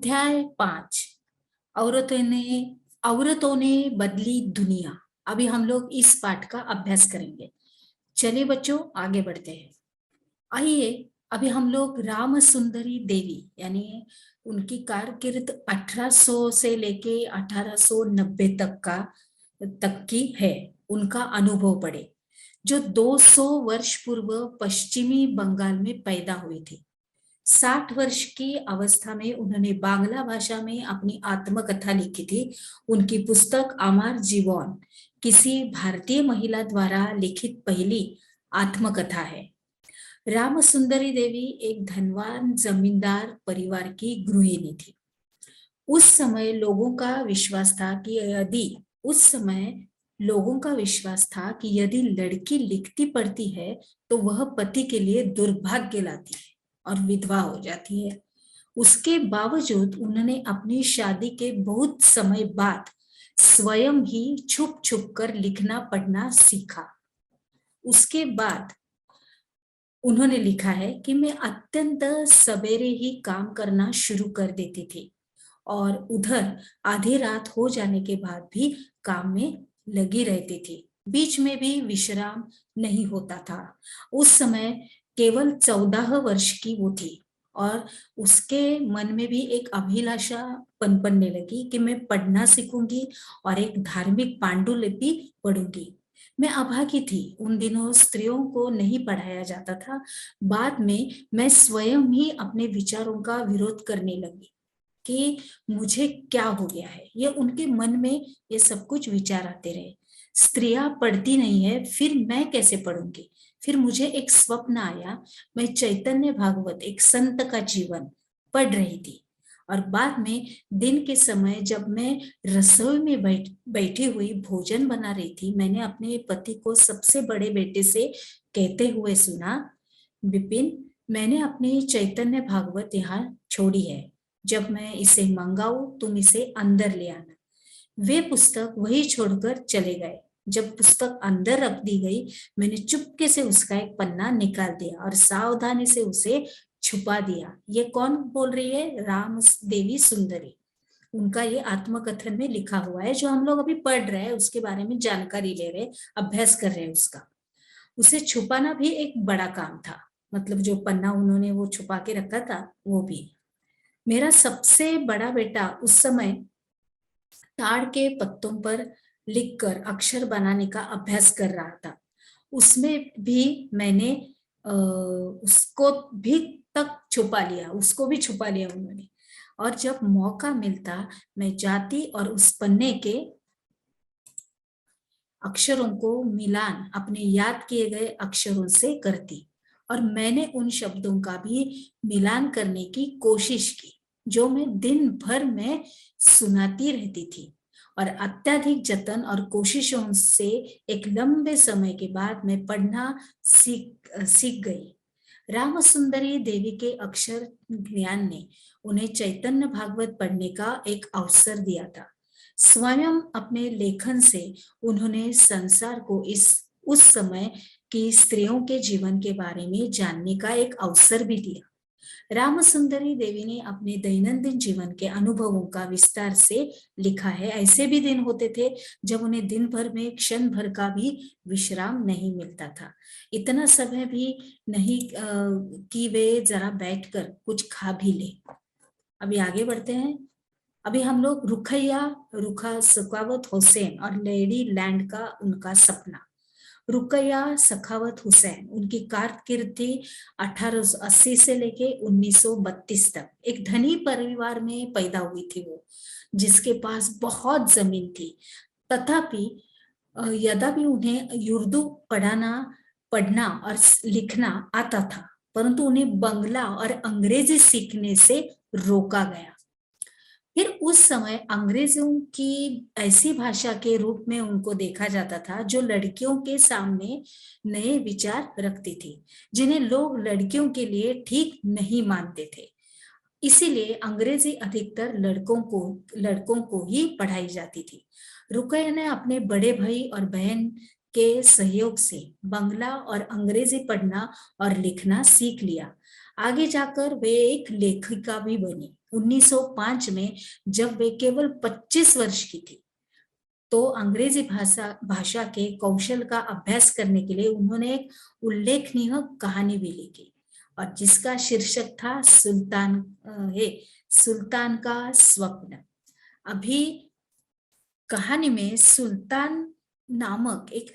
अध्याय 5। औरतों ने बदली दुनिया। अभी हम लोग इस पाठ का अभ्यास करेंगे। चलिए बच्चों, आगे बढ़ते हैं। आइए, अभी हम लोग राम सुंदरी देवी यानी उनकी कारकिर्द 1800 से लेके 1890 तक की है, उनका अनुभव पढ़े, जो 200 वर्ष पूर्व पश्चिमी बंगाल में पैदा हुई थी। 60 वर्ष की अवस्था में उन्होंने बांग्ला भाषा में अपनी आत्मकथा लिखी थी। उनकी पुस्तक अमर जीवन किसी भारतीय महिला द्वारा लिखित पहली आत्मकथा है। राम सुंदरी देवी एक धनवान जमींदार परिवार की गृहिणी थी। उस समय लोगों का विश्वास था कि यदि लड़की लिखती पढ़ती है तो वह पति के लिए दुर्भाग्य लाती है और विधवा हो जाती है। उसके बावजूद उन्होंने अपनी शादी के बहुत समय बाद स्वयं ही छुप छुप कर लिखना पढ़ना सीखा। उसके बाद उन्होंने लिखा है कि मैं अत्यंत सवेरे ही काम करना शुरू कर देती थी और उधर आधी रात हो जाने के बाद भी काम में लगी रहती थी। बीच में भी विश्राम नहीं होता था। उस समय केवल 14 वर्ष की वो थी और उसके मन में भी एक अभिलाषा पनपने लगी कि मैं पढ़ना सीखूंगी और एक धार्मिक पांडुलिपि पढ़ूंगी। मैं अभागी थी। उन दिनों स्त्रियों को नहीं पढ़ाया जाता था। बाद में मैं स्वयं ही अपने विचारों का विरोध करने लगी कि मुझे क्या हो गया है। ये उनके मन में ये सब कुछ विचार आते रहे। स्त्रियां पढ़ती नहीं है, फिर मैं कैसे पढ़ूंगी। फिर मुझे एक स्वप्न आया, मैं चैतन्य भागवत एक संत का जीवन पढ़ रही थी और बाद में दिन के समय जब मैं रसोई में बैठी हुई भोजन बना रही थी, मैंने अपने पति को सबसे बड़े बेटे से कहते हुए सुना, विपिन, मैंने अपनी चैतन्य भागवत यहाँ छोड़ी है। जब मैं इसे मंगाऊं तुम इसे अंदर ले आना। वे पुस्तक वही छोड़कर चले गए। जब पुस्तक अंदर रख दी गई, मैंने चुपके से उसका एक पन्ना निकाल दिया और सावधानी से उसे छुपा दिया। ये कौन बोल रही है? राम देवी सुंदरी। उनका ये आत्मकथन में लिखा हुआ है, जो हम लोग अभी पढ़ रहे हैं, उसके बारे में जानकारी ले रहे, अभ्यास कर रहे हैं उसका। उसे छुपाना भी एक बड़ा काम था, मतलब जो पन्ना उन्होंने वो छुपा के रखा था वो भी। मेरा सबसे बड़ा बेटा उस समय ताड़ के पत्तों पर लिखकर अक्षर बनाने का अभ्यास कर रहा था। उसमें भी मैंने उसको भी उसको भी छुपा लिया उन्होंने। और जब मौका मिलता मैं जाती और उस पन्ने के अक्षरों को मिलान अपने याद किए गए अक्षरों से करती और मैंने उन शब्दों का भी मिलान करने की कोशिश की जो मैं दिन भर में सुनाती रहती थी। और अत्यधिक जतन और कोशिशों से एक लंबे समय के बाद मैं पढ़ना सीख गई। राम सुंदरी देवी के अक्षर ज्ञान ने उन्हें चैतन्य भागवत पढ़ने का एक अवसर दिया था। स्वयं अपने लेखन से उन्होंने संसार को उस समय की स्त्रियों के जीवन के बारे में जानने का एक अवसर भी दिया। राम सुंदरी देवी ने अपने दैनंदिन जीवन के अनुभवों का विस्तार से लिखा है। ऐसे भी दिन होते थे जब उन्हें दिन भर में क्षण भर का भी विश्राम नहीं मिलता था। इतना समय भी नहीं कि वे जरा बैठकर कुछ खा भी ले। अभी आगे बढ़ते हैं। अभी हम लोग रुखा सखावत हुसैन और लेडी लैंड का उनका सपना। रुकैया सखावत हुसैन, उनकी कारकिर्दी 1880 से लेके 1932 तक एक धनी परिवार में पैदा हुई थी वो, जिसके पास बहुत जमीन थी। तथापि यद्यपि उन्हें उर्दू पढ़ना और लिखना आता था, परंतु उन्हें बंगला और अंग्रेजी सीखने से रोका गया। फिर उस समय अंग्रेजों की ऐसी भाषा के रूप में उनको देखा जाता था जो लड़कियों के सामने नए विचार रखती थी, जिन्हें लोग लड़कियों के लिए ठीक नहीं मानते थे। इसीलिए अंग्रेजी अधिकतर लड़कों को ही पढ़ाई जाती थी। रुकैया ने अपने बड़े भाई और बहन के सहयोग से बंगला और अंग्रेजी पढ़ना और लिखना सीख लिया। आगे जाकर वे एक लेखिका भी बनी। 1905 में जब वे केवल 25 वर्ष की थी, तो अंग्रेजी भाषा के कौशल का अभ्यास करने के लिए उन्होंने एक उल्लेखनीय कहानी भी लिखी, और जिसका शीर्षक था सुल्तान का स्वप्न। अभी कहानी में सुल्तान नामक एक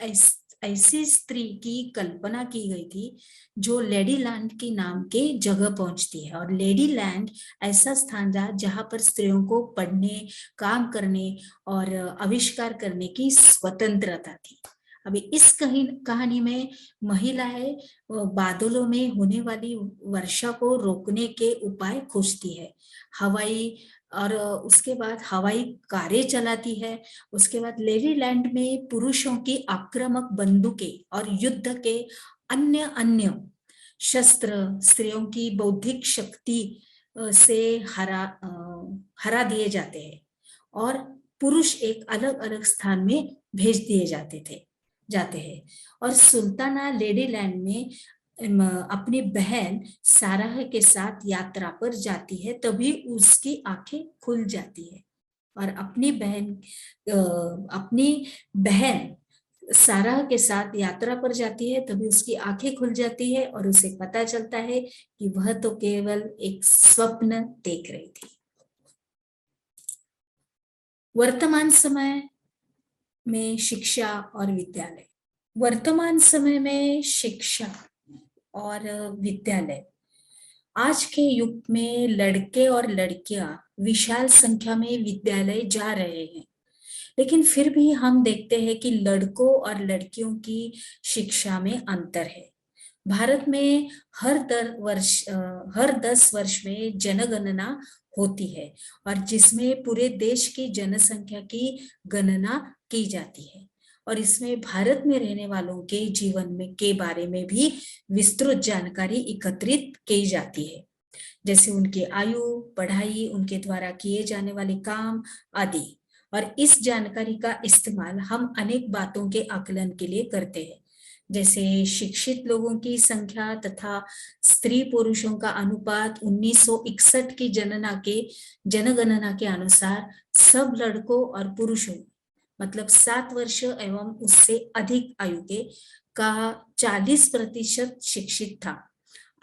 ऐसी स्त्री की कल्पना की गई थी जो लेडी लैंड के नाम के जगह पहुंचती है, और लेडी लैंड ऐसा स्थान था जहां पर स्त्रियों को पढ़ने, काम करने और आविष्कार करने की स्वतंत्रता थी। अभी इस कहानी में महिलाएं बादलों में होने वाली वर्षा को रोकने के उपाय खोजती है, और उसके बाद हवाई कारें चलाती है। उसके बाद लेडीलैंड में पुरुषों की आक्रामक बंदूकें और युद्ध के अन्य अन्य शस्त्र स्त्रियों की बौद्धिक शक्ति से हरा दिए जाते हैं, और पुरुष एक अलग अलग स्थान में भेज दिए जाते हैं। और सुल्ताना लेडीलैंड में अपनी बहन साराह के साथ यात्रा पर जाती है, तभी उसकी आंखें खुल जाती है, और अपनी बहन साराह के साथ यात्रा पर जाती है, तभी उसकी आंखें खुल जाती है और उसे पता चलता है कि वह तो केवल एक स्वप्न देख रही थी। वर्तमान समय में शिक्षा और विद्यालय। वर्तमान समय में शिक्षा और विद्यालय, आज के युग में लड़के और लड़कियां विशाल संख्या में विद्यालय जा रहे हैं, लेकिन फिर भी हम देखते हैं कि लड़कों और लड़कियों की शिक्षा में अंतर है। भारत में हर 10 वर्ष में जनगणना होती है, और जिसमें पूरे देश की जनसंख्या की गणना की जाती है, और इसमें भारत में रहने वालों के जीवन में के बारे में भी विस्तृत जानकारी एकत्रित की जाती है, जैसे उनकी आयु, पढ़ाई, उनके द्वारा किए जाने वाले काम आदि। और इस जानकारी का इस्तेमाल हम अनेक बातों के आकलन के लिए करते हैं, जैसे शिक्षित लोगों की संख्या तथा स्त्री पुरुषों का अनुपात। 1961 की जनगणना के अनुसार सब लड़कों और पुरुषों, मतलब 7 वर्ष एवं उससे अधिक आयु के का 40% शिक्षित था।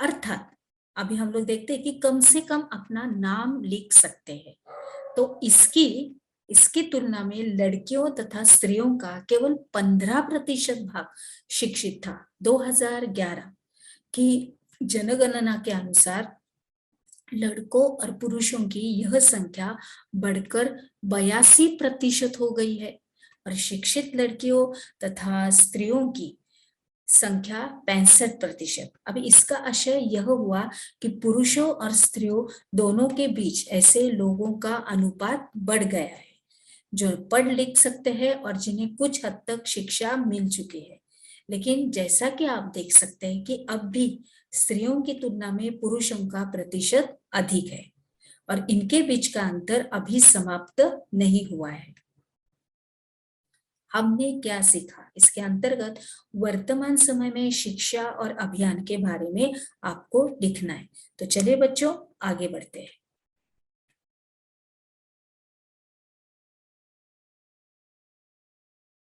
अर्थात अभी हम लोग देखते हैं कि कम से कम अपना नाम लिख सकते हैं, तो इसकी तुलना में लड़कियों तथा स्त्रियों का केवल 15% भाग शिक्षित था। 2011 की जनगणना के अनुसार लड़कों और पुरुषों की यह संख्या बढ़कर 82% हो गई है, और शिक्षित लड़कियों तथा स्त्रियों की संख्या 65%। अब इसका आशय यह हुआ कि पुरुषों और स्त्रियों दोनों के बीच ऐसे लोगों का अनुपात बढ़ गया है जो पढ़ लिख सकते हैं और जिन्हें कुछ हद तक शिक्षा मिल चुकी है। लेकिन जैसा कि आप देख सकते हैं कि अब भी स्त्रियों की तुलना में पुरुषों का प्रतिशत अधिक है, और इनके बीच का अंतर अभी समाप्त नहीं हुआ है। हमने क्या सीखा? इसके अंतर्गत वर्तमान समय में शिक्षा और अभियान के बारे में आपको लिखना है। तो चलिए बच्चों, आगे बढ़ते हैं।